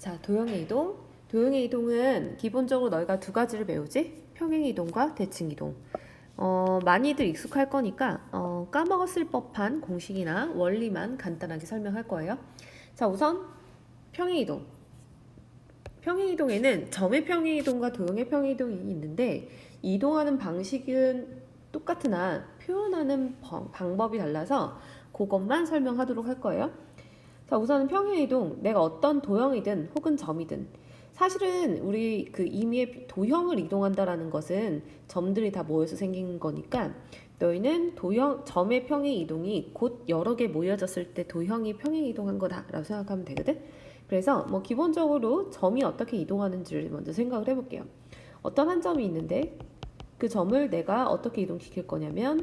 자, 도형의 이동. 도형의 이동은 기본적으로 너희가 두 가지를 배우지? 평행 이동과 대칭 이동. 많이들 익숙할 거니까 까먹었을 법한 공식이나 원리만 간단하게 설명할 거예요. 자, 우선 평행 이동. 평행 이동에는 점의 평행 이동과 도형의 평행 이동이 있는데 이동하는 방식은 똑같으나 표현하는 방법이 달라서 그것만 설명하도록 할 거예요. 자, 우선은 평행이동. 내가 어떤 도형이든 혹은 점이든 사실은 우리 그 임의의 도형을 이동한다라는 것은 점들이 다 모여서 생긴 거니까 너희는 점의 평행 이동이 곧 여러 개 모여졌을 때 도형이 평행 이동한 거다라고 생각하면 되거든. 그래서 뭐 기본적으로 점이 어떻게 이동하는지를 먼저 생각을 해볼게요. 어떤 한 점이 있는데 그 점을 내가 어떻게 이동시킬 거냐면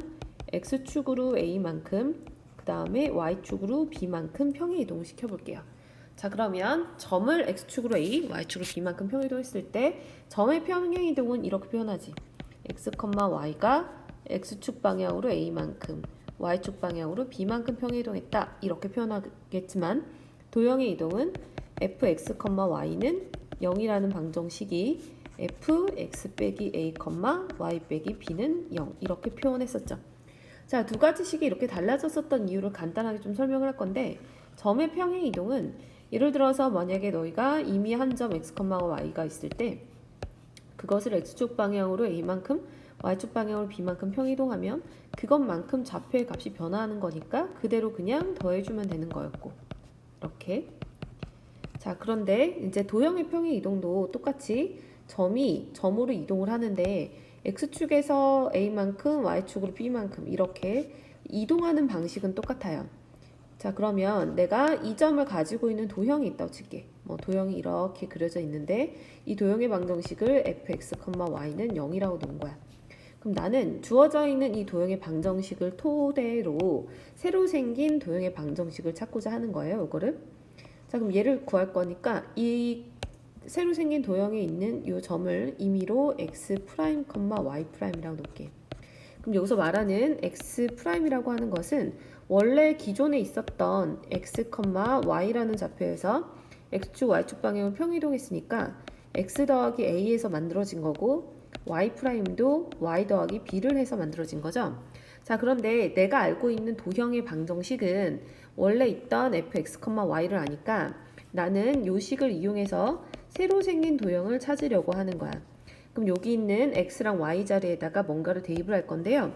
x축으로 a만큼 그 다음에 y축으로 b만큼 평행 이동을 시켜볼게요. 자, 그러면 점을 x축으로 a, y축으로 b만큼 평행 이동했을 때 점의 평행 이동은 이렇게 표현하지. x, y가 x축 방향으로 a만큼 y축 방향으로 b만큼 평행 이동했다 이렇게 표현하겠지만 도형의 이동은 fx, y는 0이라는 방정식이 fx 빼기 a, y 빼기 b는 0 이렇게 표현했었죠. 자, 두 가지 식이 이렇게 달라졌었던 이유를 간단하게 좀 설명을 할 건데 점의 평행 이동은 예를 들어서 만약에 너희가 이미 한 점 x, y가 있을 때 그것을 x축 방향으로 a만큼 y축 방향으로 b만큼 평행 이동하면 그것만큼 좌표의 값이 변화하는 거니까 그대로 그냥 더해주면 되는 거였고 이렇게. 자, 그런데 이제 도형의 평행 이동도 똑같이 점으로 이동을 하는데 x축에서 a만큼 y축으로 b만큼 이렇게 이동하는 방식은 똑같아요. 자, 그러면 내가 이 점을 가지고 있는 도형이 있다고 칠게. 뭐 도형이 이렇게 그려져 있는데 이 도형의 방정식을 fx, y는 0이라고 놓은 거야. 그럼 나는 주어져 있는 이 도형의 방정식을 토대로 새로 생긴 도형의 방정식을 찾고자 하는 거예요. 이거를. 자, 그럼 얘를 구할 거니까 이 새로 생긴 도형에 있는 이 점을 임의로 x', y'이라고 놓을게. 그럼 여기서 말하는 x'이라고 하는 것은 원래 기존에 있었던 x, y라는 좌표에서 x축, y축 방향을 평이동했으니까 x 더하기 a에서 만들어진 거고 y'도 y 더하기 b를 해서 만들어진 거죠. 자, 그런데 내가 알고 있는 도형의 방정식은 원래 있던 fx, y를 아니까 나는 요 식을 이용해서 새로 생긴 도형을 찾으려고 하는 거야. 그럼 여기 있는 x랑 y 자리에다가 뭔가를 대입을 할 건데요.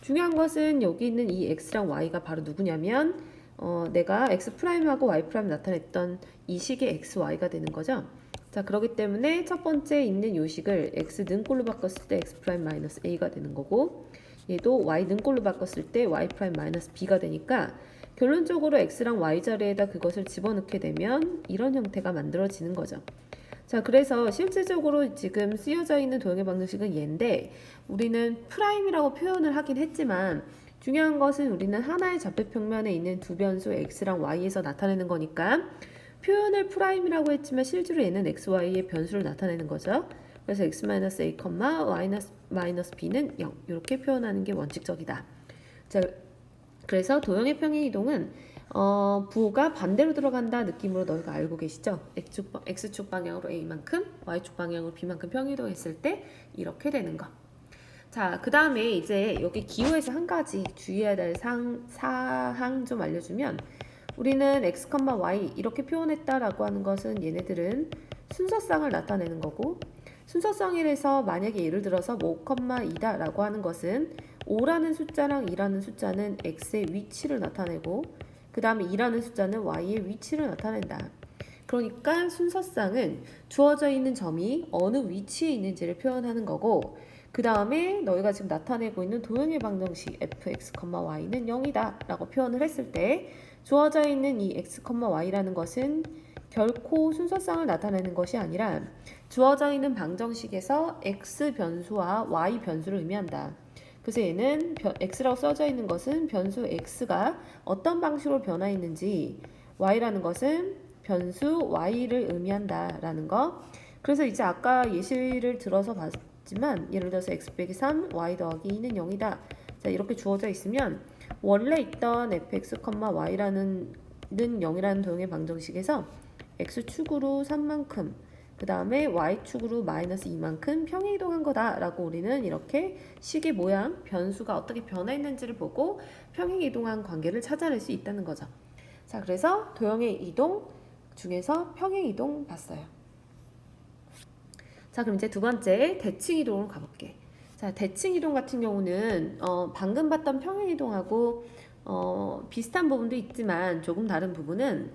중요한 것은 여기 있는 이 x랑 y가 바로 누구냐면 내가 x'하고 y' 나타냈던 이 식의 x, y가 되는 거죠. 자, 그렇기 때문에 첫 번째 있는 요 식을 x 능꼴로 바꿨을 때 x' 마이너스 a가 되는 거고 얘도 y 능꼴로 바꿨을 때 y' 마이너스 b가 되니까 결론적으로 x랑 y 자리에다 그것을 집어넣게 되면 이런 형태가 만들어지는 거죠. 자, 그래서 실질적으로 지금 쓰여져 있는 도형의 방정식은 얘인데 우리는 프라임이라고 표현을 하긴 했지만 중요한 것은 우리는 하나의 좌표평면에 있는 두 변수 x랑 y에서 나타내는 거니까 표현을 프라임이라고 했지만 실제로 얘는 x, y의 변수를 나타내는 거죠. 그래서 x-a, y-b는 0 이렇게 표현하는 게 원칙적이다. 자, 그래서 도형의 평행 이동은 부호가 반대로 들어간다 느낌으로 너희가 알고 계시죠? x축 방향으로 a만큼 y축 방향으로 b만큼 평행 이동했을 때 이렇게 되는 거. 자, 그 다음에 이제 여기 기호에서 한 가지 주의해야 될 사항 좀 알려주면 우리는 x, y 이렇게 표현했다라고 하는 것은 얘네들은 순서상을 나타내는 거고 순서상이라서 만약에 예를 들어서 5,2다 라고 하는 것은 5라는 숫자랑 2라는 숫자는 x의 위치를 나타내고 그 다음에 2라는 숫자는 y의 위치를 나타낸다. 그러니까 순서상은 주어져 있는 점이 어느 위치에 있는지를 표현하는 거고 그 다음에 너희가 지금 나타내고 있는 도형의 방정식 fx, y는 0이다 라고 표현을 했을 때 주어져 있는 이 x, y라는 것은 결코 순서상을 나타내는 것이 아니라 주어져 있는 방정식에서 x 변수와 y 변수를 의미한다. 그래서 얘는 x라고 써져 있는 것은 변수 x가 어떤 방식으로 변화했는지 y라는 것은 변수 y를 의미한다라는 거. 그래서 이제 아까 예시를 들어서 봤지만 예를 들어서 x 빼기 3, y 더하기 2는 0이다. 자, 이렇게 주어져 있으면 원래 있던 fx, y라는 0이라는 도형의 방정식에서 x축으로 3만큼 그 다음에 y축으로 마이너스 2만큼 평행이동한 거다라고 우리는 이렇게 식의 모양, 변수가 어떻게 변화했는지를 보고 평행이동한 관계를 찾아낼 수 있다는 거죠. 자, 그래서 도형의 이동 중에서 평행이동 봤어요. 자, 그럼 이제 두 번째 대칭이동으로 가볼게. 자, 대칭이동 같은 경우는 방금 봤던 평행이동하고 비슷한 부분도 있지만 조금 다른 부분은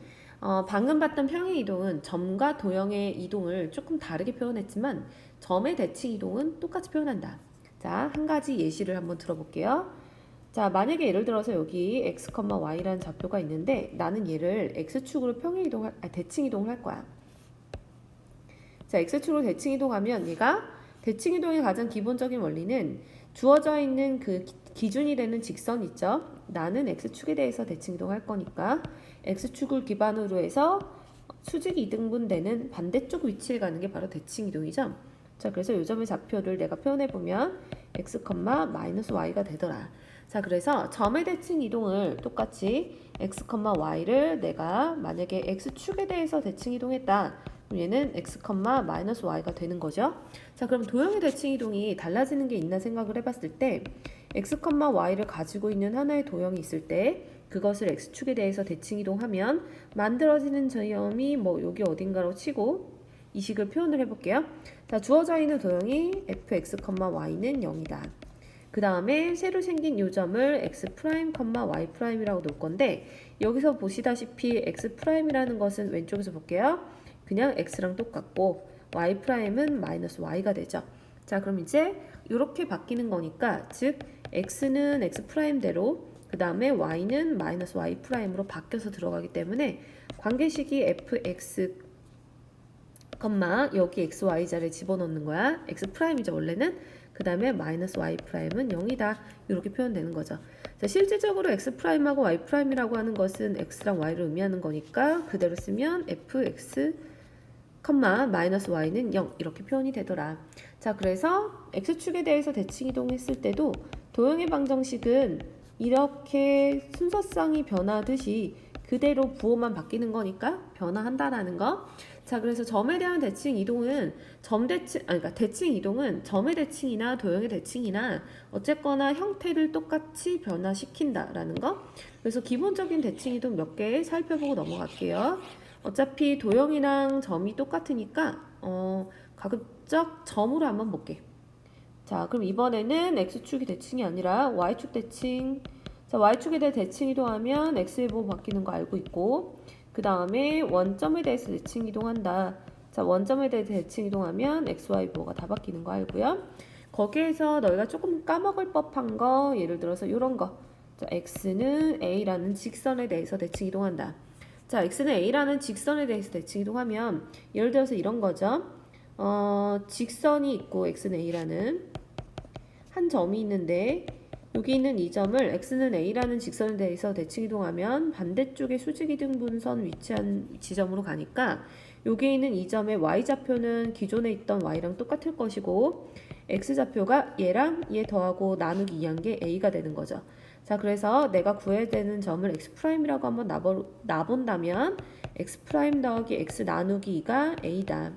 방금 봤던 평행이동은 점과 도형의 이동을 조금 다르게 표현했지만 점의 대칭이동은 똑같이 표현한다. 자, 한 가지 예시를 한번 들어볼게요. 자, 만약에 예를 들어서 여기 x, y라는 좌표가 있는데 나는 얘를 x축으로 대칭이동을 할 거야. 자, x축으로 대칭이동하면 얘가 대칭이동의 가장 기본적인 원리는 주어져 있는 그 기준이 되는 직선 있죠? 나는 x축에 대해서 대칭이동할 거니까 x축을 기반으로 해서 수직이 2등분 되는 반대쪽 위치에 가는 게 바로 대칭이동이죠. 자, 그래서 요 점의 좌표를 내가 표현해보면 x, y가 되더라. 자, 그래서 점의 대칭이동을 똑같이 x, y를 내가 만약에 x축에 대해서 대칭이동했다. 그럼 얘는 x, y가 되는 거죠. 자, 그럼 도형의 대칭이동이 달라지는 게 있나 생각을 해봤을 때 x, y를 가지고 있는 하나의 도형이 있을 때 그것을 x축에 대해서 대칭이동하면 만들어지는 점이 뭐 여기 어딘가로 치고 이 식을 표현을 해볼게요. 자, 주어져 있는 도형이 fx, y는 0이다. 그 다음에 새로 생긴 요 점을 x', y'이라고 놓을 건데 여기서 보시다시피 x'이라는 것은 왼쪽에서 볼게요. 그냥 x랑 똑같고 y'은 마이너스 y가 되죠. 자, 그럼 이제 이렇게 바뀌는 거니까 즉 x는 x'대로 그 다음에 y는 마이너스 y'으로 바뀌어서 들어가기 때문에 관계식이 fx, 여기 xy 자리에 집어넣는 거야. x'이죠 원래는. 그 다음에 마이너스 y'은 0이다. 이렇게 표현되는 거죠. 자, 실질적으로 x'하고 y'이라고 하는 것은 x랑 y를 의미하는 거니까 그대로 쓰면 fx, 마이너스 y는 0 이렇게 표현이 되더라. 자, 그래서 x축에 대해서 대칭이동했을 때도 도형의 방정식은 이렇게 순서상이 변하듯이 그대로 부호만 바뀌는 거니까 변화한다라는 거. 자, 그래서 점에 대한 대칭 이동은 대칭 이동은 점의 대칭이나 도형의 대칭이나 어쨌거나 형태를 똑같이 변화시킨다라는 거. 그래서 기본적인 대칭 이동 몇 개 살펴보고 넘어갈게요. 어차피 도형이랑 점이 똑같으니까 가급적 점으로 한번 볼게. 자, 그럼 이번에는 x축이 대칭이 아니라 y축 대칭. 자, y축에 대해 대칭 이동하면 x의 부호 바뀌는 거 알고 있고 그 다음에 원점에 대해서 대칭 이동한다. 자, 원점에 대해 대칭 이동하면 xy 부호가 다 바뀌는 거 알고요. 거기에서 너희가 조금 까먹을 법한 거 예를 들어서 이런 거. 자, x는 a라는 직선에 대해서 대칭 이동한다. 자, x는 a라는 직선에 대해서 대칭 이동하면 예를 들어서 이런 거죠. 직선이 있고 x는 a라는 한 점이 있는데 여기 있는 이 점을 x는 a라는 직선에 대해서 대칭 이동하면 반대쪽에 수직 이등분선 위치한 지점으로 가니까 여기 있는 이 점의 y좌표는 기존에 있던 y랑 똑같을 것이고 x좌표가 얘랑 얘 더하고 나누기 2한 게 a가 되는 거죠. 자, 그래서 내가 구해야 되는 점을 x'이라고 한번 놔본다면 x' 더하기 x 나누기 2가 a다.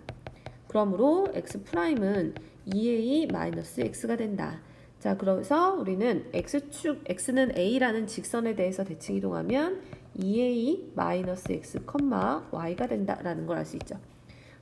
그러므로 x'은 2a 마이너스 x가 된다. 자, 그래서 우리는 x는 a라는 직선에 대해서 대칭 이동하면 2a 마이너스 x, y가 된다라는 걸 알 수 있죠.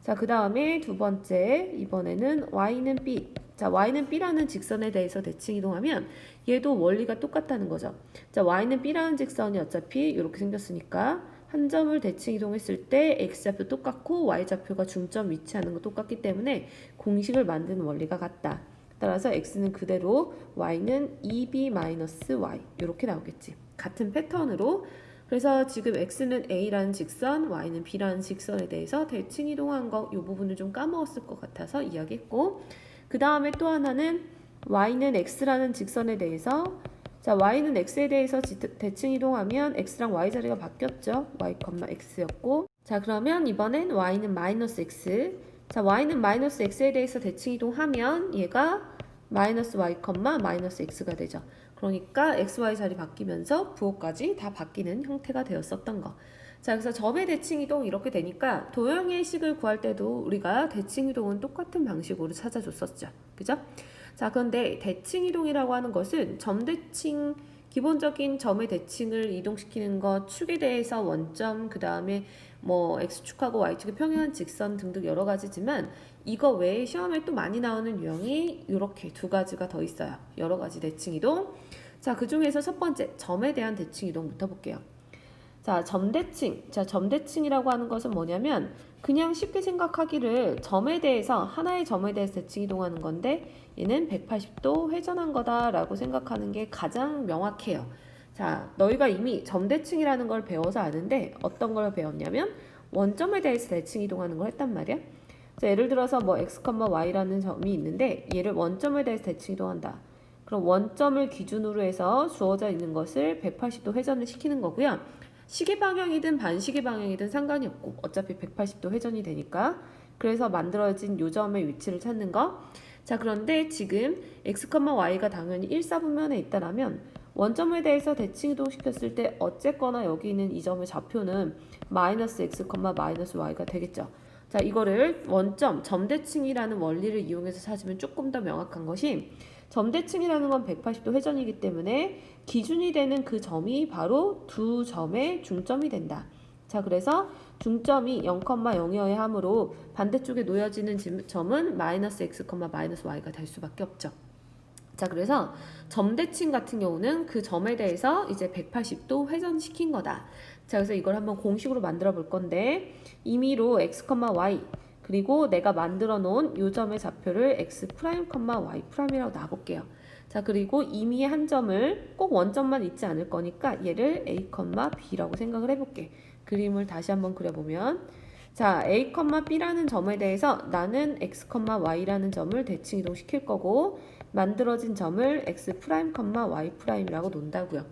자, 그 다음에 두 번째 이번에는 y는 b. 자, y는 b라는 직선에 대해서 대칭 이동하면 얘도 원리가 똑같다는 거죠. 자, y는 b라는 직선이 어차피 이렇게 생겼으니까 한 점을 대칭 이동했을 때 x좌표 똑같고 y좌표가 중점 위치하는 거 똑같기 때문에 공식을 만드는 원리가 같다. 따라서 x는 그대로 y는 2b-y 이렇게 나오겠지. 같은 패턴으로. 그래서 지금 x는 a라는 직선, y는 b라는 직선에 대해서 대칭 이동한 거 이 부분을 좀 까먹었을 것 같아서 이야기했고 그 다음에 또 하나는 y는 x라는 직선에 대해서 자, y는 x에 대해서 대칭 이동하면 x랑 y 자리가 바뀌었죠. y, x였고 자, 그러면 이번엔 y는 마이너스 x 자, y는 마이너스 x에 대해서 대칭 이동하면 얘가 마이너스 y, 마이너스 x가 되죠. 그러니까 x, y 자리 바뀌면서 부호까지 다 바뀌는 형태가 되었었던 거. 자, 그래서 점의 대칭 이동 이렇게 되니까 도형의 식을 구할 때도 우리가 대칭 이동은 똑같은 방식으로 찾아줬었죠. 그죠? 자, 그런데 대칭 이동이라고 하는 것은 점 대칭, 기본적인 점의 대칭을 이동시키는 것, 축에 대해서 원점, 그 다음에 뭐 x축하고 y축의 평행한 직선 등등 여러 가지지만 이거 외에 시험에 또 많이 나오는 유형이 이렇게 두 가지가 더 있어요. 여러 가지 대칭 이동. 자, 그 중에서 첫 번째 점에 대한 대칭 이동부터 볼게요. 자, 점대칭. 자, 점대칭이라고 하는 것은 뭐냐면 그냥 쉽게 생각하기를 점에 대해서 하나의 점에 대해서 대칭 이동하는 건데 얘는 180도 회전한 거다라고 생각하는 게 가장 명확해요. 자, 너희가 이미 점대칭이라는 걸 배워서 아는데 어떤 걸 배웠냐면 원점에 대해서 대칭 이동하는 걸 했단 말이야. 자, 예를 들어서 뭐 x, y라는 점이 있는데 얘를 원점에 대해서 대칭 이동한다. 그럼 원점을 기준으로 해서 주어져 있는 것을 180도 회전을 시키는 거고요. 시계 방향이든 반시계 방향이든 상관이 없고 어차피 180도 회전이 되니까 그래서 만들어진 요점의 위치를 찾는 거. 자, 그런데 지금 x, y가 당연히 1사분면에 있다라면 원점에 대해서 대칭 이동시켰을 때 어쨌거나 여기 있는 이 점의 좌표는 마이너스 x, 마이너스 y가 되겠죠. 자, 이거를 원점, 점대칭이라는 원리를 이용해서 찾으면 조금 더 명확한 것이 점대칭이라는 건 180도 회전이기 때문에 기준이 되는 그 점이 바로 두 점의 중점이 된다. 자, 그래서 중점이 0,0여야 하므로 반대쪽에 놓여지는 점은 마이너스 x, 마이너스 y가 될 수밖에 없죠. 자, 그래서 점대칭 같은 경우는 그 점에 대해서 이제 180도 회전시킨 거다. 자, 그래서 이걸 한번 공식으로 만들어 볼 건데 임의로 x, y 그리고 내가 만들어 놓은 요점의 좌표를 x', y'이라고 놔볼게요. 자, 그리고 임의의 한 점을 꼭 원점만 있지 않을 거니까 얘를 a, b라고 생각을 해볼게. 그림을 다시 한번 그려보면 자, a, b라는 점에 대해서 나는 x, y라는 점을 대칭 이동시킬 거고 만들어진 점을 x', y'이라고 논다고요.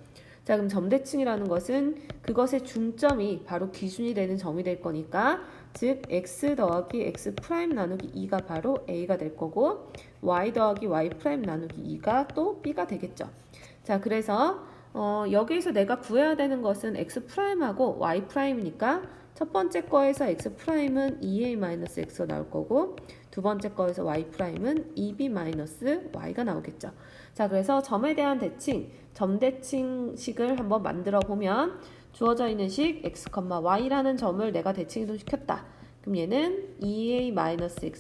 자, 그럼 점대칭이라는 것은 그것의 중점이 바로 기준이 되는 점이 될 거니까 즉 x 더하기 x 프라임 나누기 2가 바로 a가 될 거고 y 더하기 y 프라임 나누기 2가 또 b가 되겠죠. 자, 그래서 여기에서 내가 구해야 되는 것은 x 프라임하고 y 프라임이니까 첫 번째 거에서 x 프라임은 2a-x가 나올 거고 두 번째 거에서 y 프라임은 2b-y가 나오겠죠. 자, 그래서 점에 대한 대칭, 점대칭식을 한번 만들어 보면 주어져 있는 식 x, y라는 점을 내가 대칭 이동시켰다. 그럼 얘는 2a-x,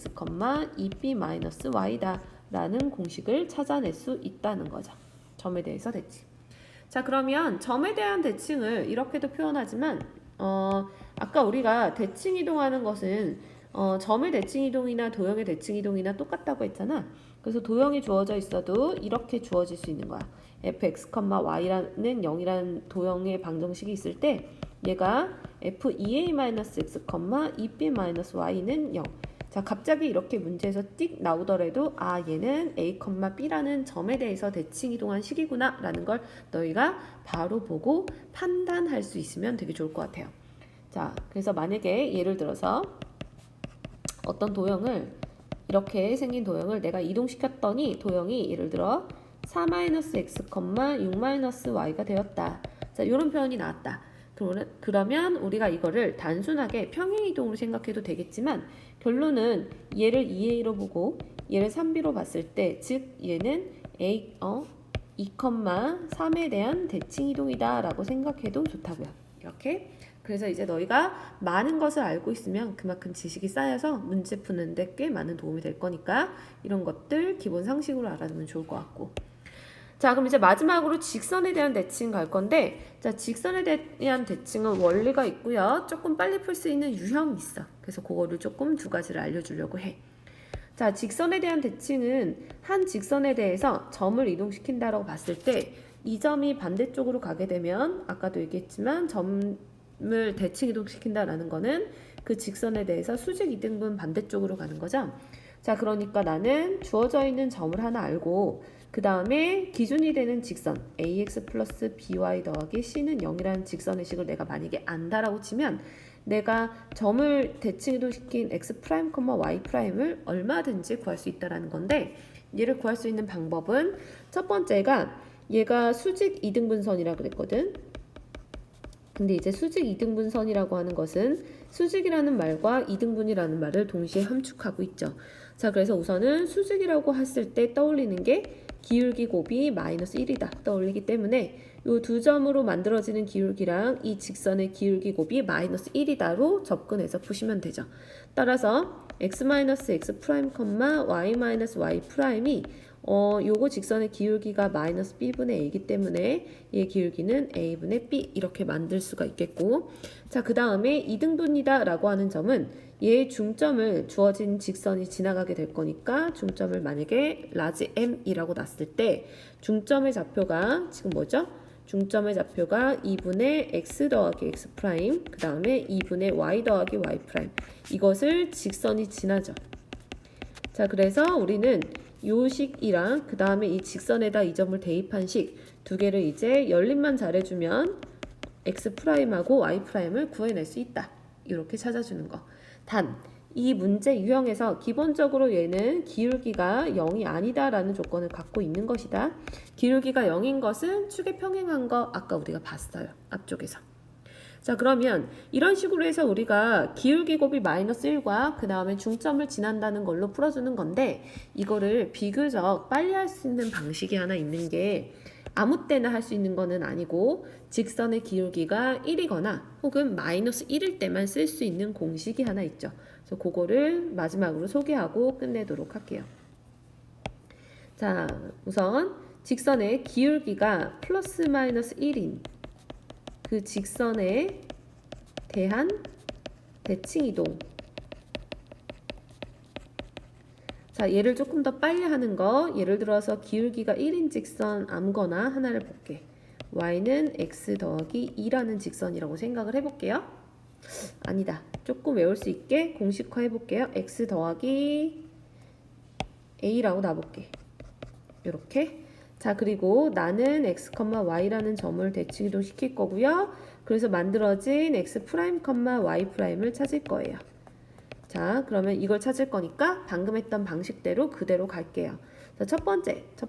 2b-y다 라는 공식을 찾아낼 수 있다는 거죠. 점에 대해서 대칭. 자, 그러면 점에 대한 대칭을 이렇게도 표현하지만 아까 우리가 대칭 이동하는 것은 점의 대칭 이동이나 도형의 대칭 이동이나 똑같다고 했잖아. 그래서 도형이 주어져 있어도 이렇게 주어질 수 있는 거야. fx, y라는 0이라는 도형의 방정식이 있을 때 얘가 f2a-x, 2b-y는 0. 자, 갑자기 이렇게 문제에서 띡 나오더라도 아, 얘는 a, b라는 점에 대해서 대칭 이동한 식이구나 라는 걸 너희가 바로 보고 판단할 수 있으면 되게 좋을 것 같아요. 자, 그래서 만약에 예를 들어서 어떤 도형을 이렇게 생긴 도형을 내가 이동시켰더니 도형이 예를 들어 4-x, 6-y가 되었다. 자, 이런 표현이 나왔다. 그러면 우리가 이거를 단순하게 평행이동으로 생각해도 되겠지만 결론은 얘를 2a로 보고 얘를 3b로 봤을 때 즉 얘는 2, 3에 대한 대칭 이동이다 라고 생각해도 좋다고요. 이렇게. 그래서 이제 너희가 많은 것을 알고 있으면 그만큼 지식이 쌓여서 문제 푸는데 꽤 많은 도움이 될 거니까 이런 것들 기본 상식으로 알아두면 좋을 것 같고. 자, 그럼 이제 마지막으로 직선에 대한 대칭 갈 건데 자, 직선에 대한 대칭은 원리가 있고요. 조금 빨리 풀 수 있는 유형이 있어. 그래서 그거를 조금 두 가지를 알려주려고 해. 자, 직선에 대한 대칭은 한 직선에 대해서 점을 이동시킨다라고 봤을 때 이 점이 반대쪽으로 가게 되면 아까도 얘기했지만 점을 대칭 이동시킨다라는 거는 그 직선에 대해서 수직 이등분 반대쪽으로 가는 거죠. 자, 그러니까 나는 주어져 있는 점을 하나 알고 그 다음에 기준이 되는 직선 ax 플러스 by 더하기 c는 0이라는 직선의 식을 내가 만약에 안다라고 치면 내가 점을 대칭 이동시킨 x 프라임, y 프라임을 얼마든지 구할 수 있다라는 건데 얘를 구할 수 있는 방법은 첫 번째가 얘가 수직 이등분선이라 그랬거든. 근데 이제 수직 이등분선이라고 하는 것은 수직이라는 말과 이등분이라는 말을 동시에 함축하고 있죠. 자, 그래서 우선은 수직이라고 했을 때 떠올리는 게 기울기 곱이 마이너스 1이다 떠올리기 때문에 이 두 점으로 만들어지는 기울기랑 이 직선의 기울기 곱이 마이너스 1이다로 접근해서 푸시면 되죠. 따라서 x-x 프라임, y-y 프라임이 요거 직선의 기울기가 마이너스 b분의 a이기 때문에 얘 기울기는 a분의 b 이렇게 만들 수가 있겠고, 자, 그 다음에 이등분이다 라고 하는 점은 얘의 중점을 주어진 직선이 지나가게 될 거니까 중점을 만약에 라지 m이라고 놨을 때 중점의 좌표가 지금 뭐죠? 중점의 좌표가 2분의 x 더하기 x 프라임, 그 다음에 2분의 y 더하기 y 프라임, 이것을 직선이 지나죠. 자, 그래서 우리는 요 식이랑 그 다음에 이 직선에다 이 점을 대입한 식 두 개를 이제 연립만 잘해주면 x 프라임하고 y 프라임을 구해낼 수 있다. 이렇게 찾아주는 거. 단, 이 문제 유형에서 기본적으로 얘는 기울기가 0이 아니다라는 조건을 갖고 있는 것이다. 기울기가 0인 것은 축에 평행한 거 아까 우리가 봤어요. 앞쪽에서. 자, 그러면 이런 식으로 해서 우리가 기울기 곱이 마이너스 1과 그 다음에 중점을 지난다는 걸로 풀어주는 건데, 이거를 비교적 빨리 할 수 있는 방식이 하나 있는 게 아무 때나 할 수 있는 거는 아니고 직선의 기울기가 1이거나 혹은 마이너스 1일 때만 쓸 수 있는 공식이 하나 있죠. 그래서 그거를 마지막으로 소개하고 끝내도록 할게요. 자, 우선 직선의 기울기가 플러스 마이너스 1인 그 직선에 대한 대칭 이동. 자, 얘를 조금 더 빨리 하는 거, 예를 들어서 기울기가 1인 직선 아무거나 하나를 볼게. y는 x 더하기 2라는 직선이라고 생각을 해볼게요. 아니다. 조금 외울 수 있게 공식화 해볼게요. x 더하기 a라고 놔볼게. 이렇게. 자, 그리고 나는 x, y라는 점을 대칭 이동 시킬 거고요. 그래서 만들어진 x', y''을 찾을 거예요. 자, 그러면 이걸 찾을 거니까 방금 했던 방식대로 그대로 갈게요. 자, 첫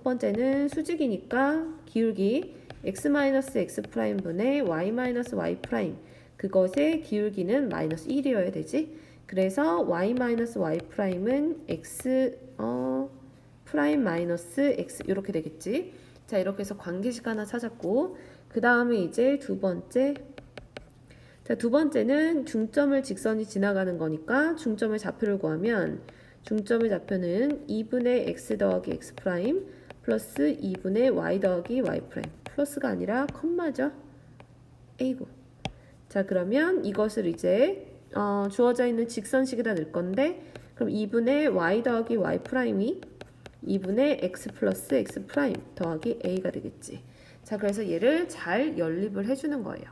번째는 수직이니까 기울기 x-x' 분의 y-y' 그것의 기울기는 마이너스 1이어야 되지. 그래서 y-y''은 x 프라임 마이너스 x 이렇게 되겠지. 자, 이렇게 해서 관계식 하나 찾았고, 그 다음에 이제 두 번째. 자, 두 번째는 중점을 직선이 지나가는 거니까 중점의 좌표를 구하면 중점의 좌표는 2분의 x 더하기 x 프라임 플러스 2분의 y 더하기 y 프라임, 플러스가 아니라 컴마죠. 에이구. 자, 그러면 이것을 이제 주어져 있는 직선식에다 넣을 건데, 그럼 2분의 y 더하기 y 프라임이 2분의 x 플러스 x 프라임 더하기 a가 되겠지. 자, 그래서 얘를 잘 연립을 해주는 거예요.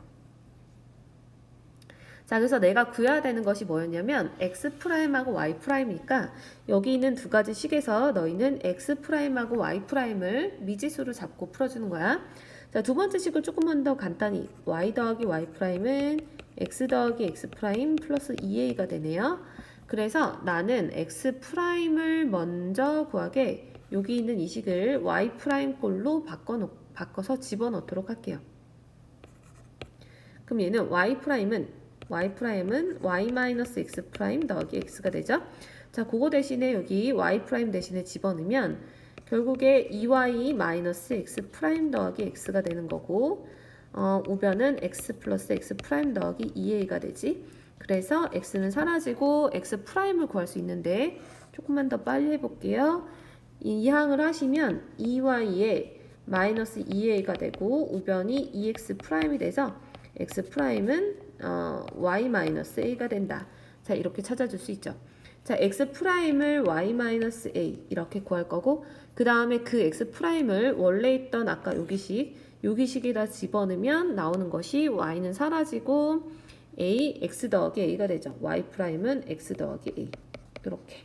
자, 그래서 내가 구해야 되는 것이 뭐였냐면 x 프라임하고 y 프라임이니까 여기 있는 두 가지 식에서 너희는 x 프라임하고 y 프라임을 미지수로 잡고 풀어주는 거야. 자, 두 번째 식을 조금만 더 간단히 y 더하기 y 프라임은 x 더하기 x 프라임 플러스 2a가 되네요. 그래서 나는 x 프라임을 먼저 구하게 여기 있는 이 식을 y 프라임 꼴로 바꿔서 집어넣도록 할게요. 그럼 얘는 y 프라임은 y-x 프라임 더하기 x가 되죠. 자, 그거 대신에 여기 y 프라임 대신에 집어넣으면 결국에 2y-x 프라임 더하기 x가 되는 거고, 우변은 x 플러스 x 프라임 더하기 2a가 되지. 그래서 x는 사라지고 x 프라임을 구할 수 있는데 조금만 더 빨리 해볼게요. 이 항을 하시면 2y에 마이너스 2a가 되고 우변이 2x 프라임이 돼서 x 프라임은 y 마이너스 a가 된다. 자, 이렇게 찾아줄 수 있죠. 자, x 프라임을 y 마이너스 a 이렇게 구할 거고, 그 다음에 그 x 프라임을 원래 있던 아까 여기식에다 집어넣으면 나오는 것이 y는 사라지고 a, x 더하기 a가 되죠. y 프라임은 x 더하기 a. 이렇게.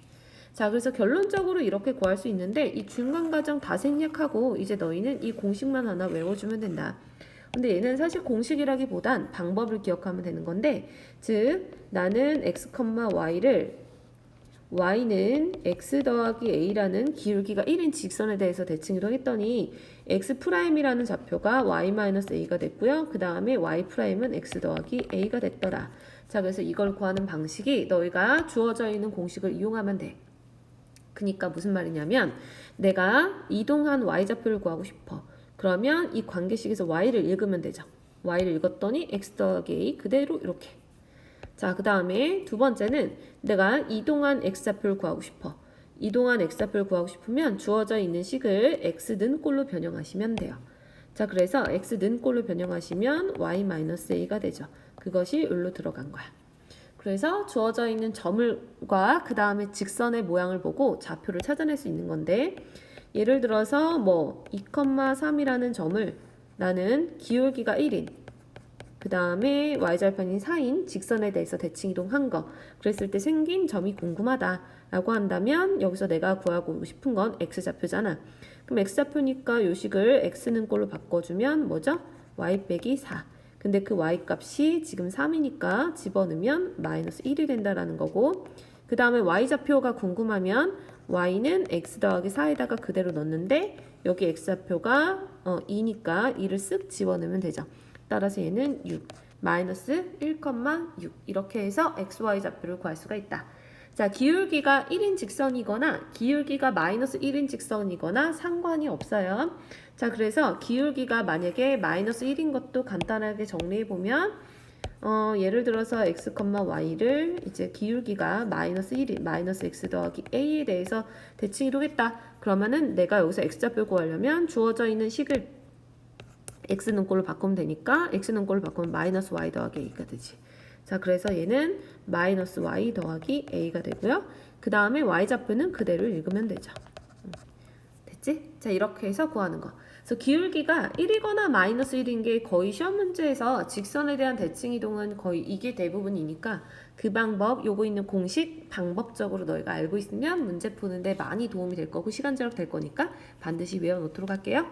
자, 그래서 결론적으로 이렇게 구할 수 있는데 이 중간 과정 다 생략하고 이제 너희는 이 공식만 하나 외워주면 된다. 근데 얘는 사실 공식이라기보단 방법을 기억하면 되는 건데, 즉 나는 x, y를 y는 x 더하기 a라는 기울기가 1인 직선에 대해서 대칭 이동했더니 x'이라는 좌표가 y-a가 됐고요. 그 다음에 y'은 x 더하기 a가 됐더라. 자, 그래서 이걸 구하는 방식이 너희가 주어져 있는 공식을 이용하면 돼. 그니까 무슨 말이냐면 내가 이동한 y좌표를 구하고 싶어. 그러면 이 관계식에서 y를 읽으면 되죠. y를 읽었더니 x 더하기 a 그대로 이렇게. 자, 그 다음에 두 번째는 내가 이동한 x좌표를 구하고 싶어. 이동한 x좌표를 구하고 싶으면 주어져 있는 식을 x는 꼴로 변형하시면 돼요. 자, 그래서 x는 꼴로 변형하시면 y-a가 되죠. 그것이 여기로 들어간 거야. 그래서 주어져 있는 점을과 그 다음에 직선의 모양을 보고 좌표를 찾아낼 수 있는 건데 예를 들어서 뭐 2,3이라는 점을 나는 기울기가 1인 그 다음에 y절편인 4인 직선에 대해서 대칭 이동한 거 그랬을 때 생긴 점이 궁금하다 라고 한다면 여기서 내가 구하고 싶은 건 x좌표잖아. 그럼 x좌표니까 요 식을 x는 꼴로 바꿔주면 뭐죠? y 빼기 4. 근데 그 y 값이 지금 3이니까 집어넣으면 마이너스 1이 된다라는 거고 그 다음에 y좌표가 궁금하면 y는 x 더하기 4에다가 그대로 넣는데 여기 x좌표가 2니까 2를 쓱 집어넣으면 되죠. 따라서 얘는 6, 마이너스 1,6 이렇게 해서 xy 좌표를 구할 수가 있다. 자, 기울기가 1인 직선이거나 기울기가 마이너스 1인 직선이거나 상관이 없어요. 자, 그래서 기울기가 만약에 마이너스 1인 것도 간단하게 정리해보면 예를 들어서 x, y를 이제 기울기가 마이너스 1인 마이너스 x 더하기 a에 대해서 대칭 이루겠다. 그러면은 내가 여기서 x좌표 구하려면 주어져 있는 식을 x는 꼴로 바꾸면 되니까 x는 꼴로 바꾸면 마이너스 y 더하기 a가 되지. 자, 그래서 얘는 마이너스 y 더하기 a가 되고요. 그 다음에 y좌표는 그대로 읽으면 되죠. 됐지? 자, 이렇게 해서 구하는 거. 그래서 기울기가 1이거나 마이너스 1인 게 거의 시험 문제에서 직선에 대한 대칭 이동은 거의 이게 대부분이니까 그 방법, 요거 있는 공식 방법적으로 너희가 알고 있으면 문제 푸는데 많이 도움이 될 거고 시간 절약 될 거니까 반드시 외워놓도록 할게요.